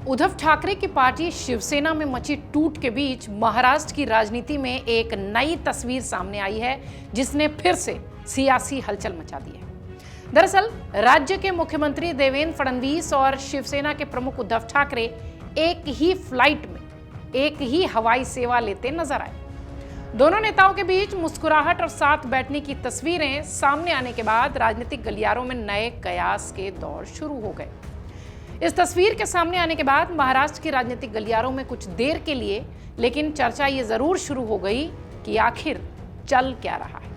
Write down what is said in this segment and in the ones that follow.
उद्धव ठाकरे की पार्टी शिवसेना में मची टूट के बीच महाराष्ट्र की राजनीति में एक नई तस्वीर सामने आई है, जिसने फिर से सियासी हलचल मचा दी है। दरअसल राज्य के मुख्यमंत्री देवेंद्र फडणवीस और शिवसेना के प्रमुख उद्धव ठाकरे एक ही फ्लाइट में एक ही हवाई सेवा लेते नजर आए। दोनों नेताओं के बीच मुस्कुराहट और साथ बैठने की तस्वीरें सामने आने के बाद राजनीतिक गलियारों में नए कयास के दौर शुरू हो गए। इस तस्वीर के सामने आने के बाद महाराष्ट्र की राजनीतिक गलियारों में कुछ देर के लिए लेकिन चर्चा ये जरूर शुरू हो गई कि आखिर चल क्या रहा है।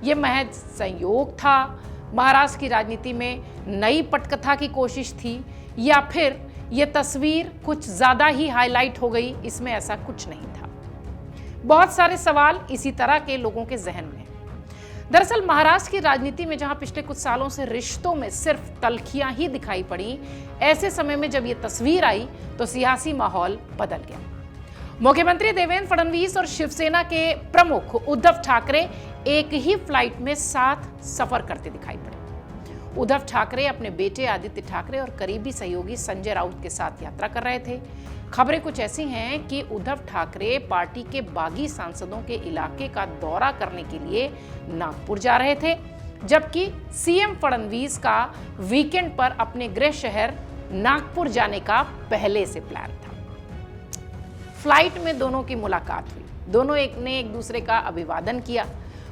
ये महज संयोग था, महाराष्ट्र की राजनीति में नई पटकथा की कोशिश थी, या फिर ये तस्वीर कुछ ज्यादा ही हाईलाइट हो गई? इसमें ऐसा कुछ नहीं था। बहुत सारे सवाल इसी तरह के लोगों के जहन में हैं। दरअसल महाराष्ट्र की राजनीति में जहां पिछले कुछ सालों से रिश्तों में सिर्फ तल्खियां ही दिखाई पड़ी, ऐसे समय में जब ये तस्वीर आई तो सियासी माहौल बदल गया। मुख्यमंत्री देवेंद्र फडणवीस और शिवसेना के प्रमुख उद्धव ठाकरे एक ही फ्लाइट में साथ सफर करते दिखाई पड़े। उद्धव ठाकरे अपने बेटे आदित्य ठाकरे और करीबी सहयोगी संजय राउत के साथ यात्रा कर रहे थे। खबरें कुछ ऐसी हैं कि उद्धव ठाकरे पार्टी के बागी सांसदों के इलाके का दौरा करने के लिए नागपुर जा रहे थे, जबकि सीएम फडणवीस का वीकेंड पर अपने गृह शहर नागपुर जाने का पहले से प्लान था। फ्लाइट में दोनों की मुलाकात हुई, दोनों ने एक दूसरे का अभिवादन किया,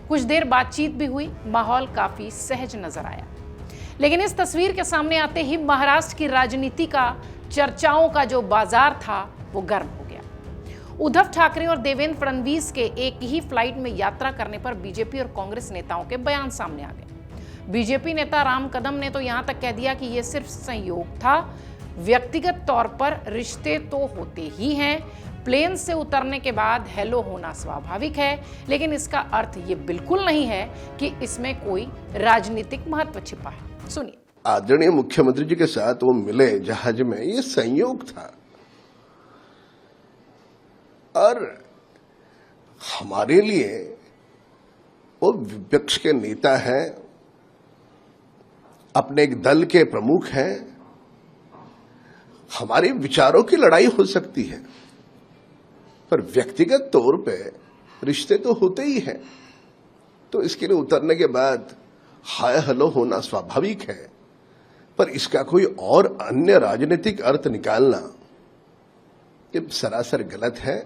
कुछ देर बातचीत भी हुई, माहौल काफी सहज नजर आया। लेकिन इस तस्वीर के सामने आते ही महाराष्ट्र की राजनीति का चर्चाओं का जो बाजार था वो गर्म हो गया। उद्धव ठाकरे और देवेंद्र फडणवीस के एक ही फ्लाइट में यात्रा करने पर बीजेपी और कांग्रेस नेताओं के बयान सामने आ गए। बीजेपी नेता राम कदम ने तो यहां तक कह दिया कि यह सिर्फ संयोग था, व्यक्तिगत तौर पर रिश्ते तो होते ही हैं, प्लेन से उतरने के बाद हेलो होना स्वाभाविक है, लेकिन इसका अर्थ ये बिल्कुल नहीं है कि इसमें कोई राजनीतिक महत्व छिपा है। सुनिए। आदरणीय मुख्यमंत्री जी के साथ वो मिले जहाज में, ये संयोग था। और हमारे लिए वो विपक्ष के नेता हैं, अपने एक दल के प्रमुख हैं, हमारे विचारों की लड़ाई हो सकती है, पर व्यक्तिगत तौर पे रिश्ते तो होते ही हैं। तो इसके लिए उतरने के बाद हाय हेलो होना स्वाभाविक है, पर इसका कोई और अन्य राजनीतिक अर्थ निकालना ये सरासर गलत है।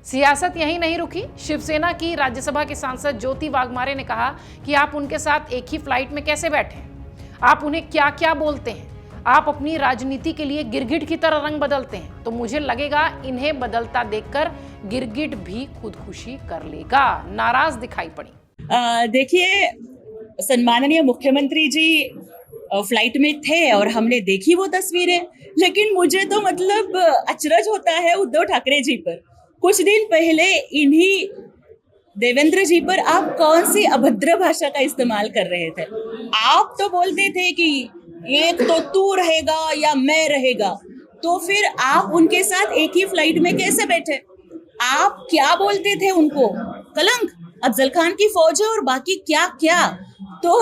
सियासत यहीं नहीं रुकी। शिवसेना की राज्यसभा के सांसद ज्योति वाघमारे ने कहा कि आप उनके साथ एक ही फ्लाइट में कैसे बैठे हैं, आप उन्हें क्या क्या बोलते हैं, आप अपनी राजनीति के लिए गिरगिट की तरह रंग बदलते हैं, तो मुझे लगेगा इन्हें बदलता देखकर गिरगिट भी खुदकुशी कर लेगा। नाराज दिखाई पड़ी। देखिए, सम्माननीय मुख्यमंत्री जी फ्लाइट में थे और हमने देखी वो तस्वीरें, लेकिन मुझे तो मतलब अचरज होता है उद्धव ठाकरे जी पर। कुछ दिन पहले इन्हीं देवेंद्र जी पर आप कौन सी अभद्र भाषा का इस्तेमाल कर रहे थे। आप तो बोलते थे कि एक तो तू रहेगा या मैं रहेगा, तो फिर आप उनके साथ एक ही फ्लाइट में कैसे बैठे? आप क्या बोलते थे उनको? कलंक, अफजल खान की फौज है और बाकी क्या क्या। तो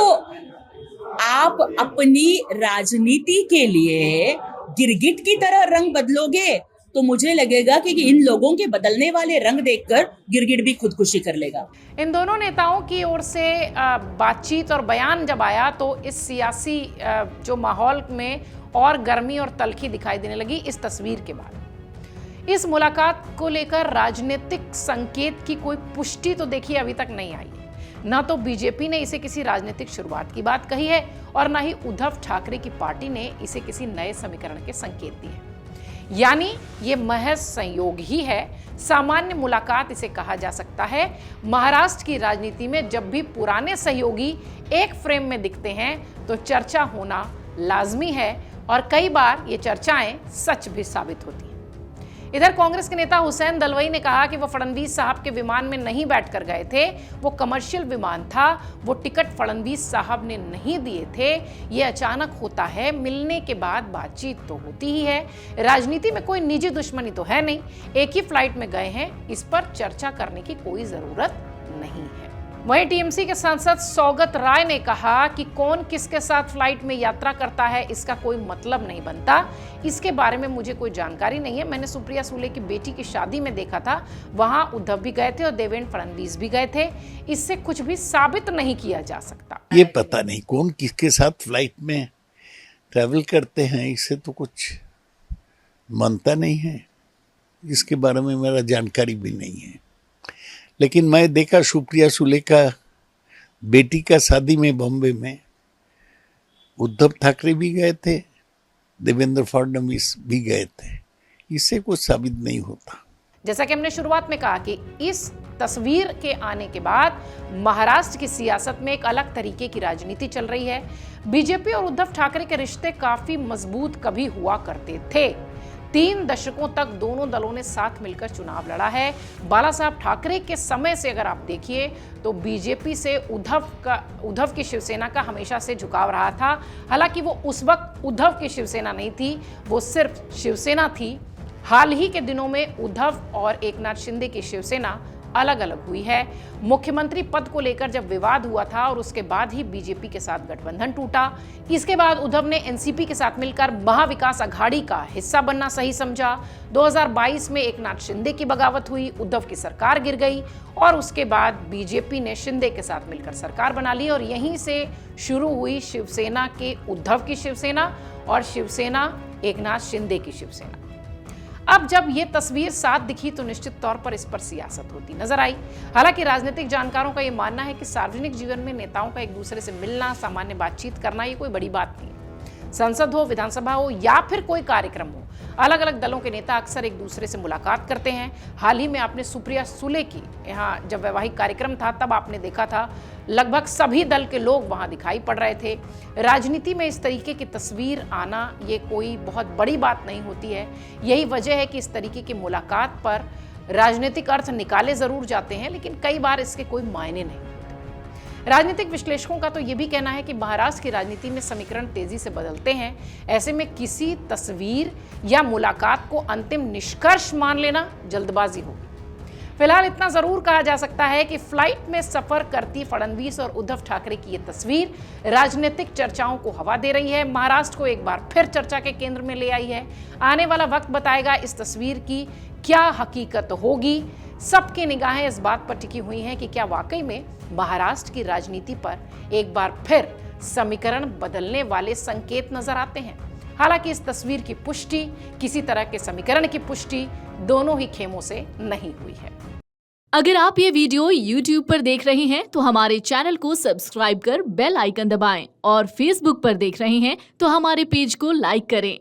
आप अपनी राजनीति के लिए गिरगिट की तरह रंग बदलोगे तो मुझे लगेगा कि इन लोगों के बदलने वाले रंग देखकर गिरगिट भी खुदकुशी कर लेगा। इन दोनों नेताओं की ओर से बातचीत और बयान जब आया तो इस सियासी जो माहौल में और गर्मी और तल्खी दिखाई देने लगी इस तस्वीर के बाद। इस मुलाकात को लेकर राजनीतिक संकेत की कोई पुष्टि तो देखिए अभी तक नहीं आई है। ना तो बीजेपी ने इसे किसी राजनीतिक शुरुआत की बात कही है और ना ही उद्धव ठाकरे की पार्टी ने इसे किसी नए समीकरण के संकेत दिए हैं। यानी ये महज संयोग ही है, सामान्य मुलाकात इसे कहा जा सकता है। महाराष्ट्र की राजनीति में जब भी पुराने सहयोगी एक फ्रेम में दिखते हैं तो चर्चा होना लाजमी है और कई बार ये चर्चाएं सच भी साबित होती हैं। इधर कांग्रेस के नेता हुसैन दलवाई ने कहा कि वो फडणवीस साहब के विमान में नहीं बैठकर गए थे, वो कमर्शियल विमान था, वो टिकट फडणवीस साहब ने नहीं दिए थे, ये अचानक होता है, मिलने के बाद बातचीत तो होती ही है, राजनीति में कोई निजी दुश्मनी तो है नहीं, एक ही फ्लाइट में गए हैं, इस पर चर्चा करने की कोई जरूरत नहीं है। वहीं टीएमसी के सांसद सौगत राय ने कहा कि कौन किसके साथ फ्लाइट में यात्रा करता है इसका कोई मतलब नहीं बनता। इसके बारे में मुझे कोई जानकारी नहीं है। मैंने सुप्रिया सुले की बेटी की शादी में देखा था, वहां उद्धव भी गए थे और देवेंद्र फडणवीस भी गए थे। इससे कुछ भी साबित नहीं किया जा सकता। ये पता नहीं कौन किसके साथ फ्लाइट में ट्रैवल करते हैं, इससे तो कुछ मानता नहीं है। इसके बारे में मेरा जानकारी भी नहीं है। लेकिन मैं देखा सुप्रिया सुले का बेटी का शादी में बॉम्बे में उद्धव ठाकरे भी गए थे, देवेंद्र फडणवीस भी गए थे। इससे कुछ साबित नहीं होता। जैसा कि हमने शुरुआत में कहा कि इस तस्वीर के आने के बाद महाराष्ट्र की सियासत में एक अलग तरीके की राजनीति चल रही है। बीजेपी और उद्धव ठाकरे के रिश्ते काफी मजबूत कभी हुआ करते थे। 3 दशकों तक दोनों दलों ने साथ मिलकर चुनाव लड़ा है। बाला साहब ठाकरे के समय से अगर आप देखिए तो बीजेपी से उद्धव की शिवसेना का हमेशा से झुकाव रहा था। हालांकि वो उस वक्त उद्धव की शिवसेना नहीं थी, वो सिर्फ शिवसेना थी। हाल ही के दिनों में उद्धव और एकनाथ शिंदे की शिवसेना अलग अलग हुई है। मुख्यमंत्री पद को लेकर जब विवाद हुआ था और उसके बाद ही बीजेपी के साथ गठबंधन टूटा। इसके बाद उद्धव ने एनसीपी के साथ मिलकर महाविकास अघाड़ी का हिस्सा बनना सही समझा। 2022 में एकनाथ शिंदे की बगावत हुई, उद्धव की सरकार गिर गई और उसके बाद बीजेपी ने शिंदे के साथ मिलकर सरकार बना ली और यहीं से शुरू हुई शिवसेना के उद्धव की शिवसेना और शिवसेना एकनाथ शिंदे की शिवसेना। अब जब ये तस्वीर साथ दिखी तो निश्चित तौर पर इस पर सियासत होती नजर आई। हालांकि राजनीतिक जानकारों का ये मानना है कि सार्वजनिक जीवन में नेताओं का एक दूसरे से मिलना, सामान्य बातचीत करना ये कोई बड़ी बात नहीं है। संसद हो, विधानसभा हो या फिर कोई कार्यक्रम हो, अलग अलग दलों के नेता अक्सर एक दूसरे से मुलाकात करते हैं। हाल ही में आपने सुप्रिया सुले की यहाँ जब वैवाहिक कार्यक्रम था तब आपने देखा था लगभग सभी दल के लोग वहां दिखाई पड़ रहे थे। राजनीति में इस तरीके की तस्वीर आना ये कोई बहुत बड़ी बात नहीं होती है। यही वजह है कि इस तरीके की मुलाकात पर राजनीतिक अर्थ निकाले जरूर जाते हैं, लेकिन कई बार इसके कोई मायने नहीं। राजनीतिक विश्लेषकों का तो ये भी कहना है कि महाराष्ट्र की राजनीति में समीकरण तेजी से बदलते हैं। ऐसे में किसी तस्वीर या मुलाकात को अंतिम निष्कर्ष मान लेना जल्दबाजी होगी। फिलहाल इतना जरूर कहा जा सकता है कि फ्लाइट में सफर करती फडणवीस और उद्धव ठाकरे की ये तस्वीर राजनीतिक चर्चाओं को हवा दे रही है, महाराष्ट्र को एक बार फिर चर्चा के केंद्र में ले आई है। आने वाला वक्त बताएगा इस तस्वीर की क्या हकीकत होगी। सबकी निगाहें इस बात पर टिकी हुई हैं कि क्या वाकई में महाराष्ट्र की राजनीति पर एक बार फिर समीकरण बदलने वाले संकेत नजर आते हैं। हालांकि इस तस्वीर की पुष्टि, किसी तरह के समीकरण की पुष्टि दोनों ही खेमों से नहीं हुई है। अगर आप ये वीडियो YouTube पर देख रहे हैं तो हमारे चैनल को सब्सक्राइब कर बेल आइकन दबाएं और Facebook पर देख रहे हैं तो हमारे पेज को लाइक करें।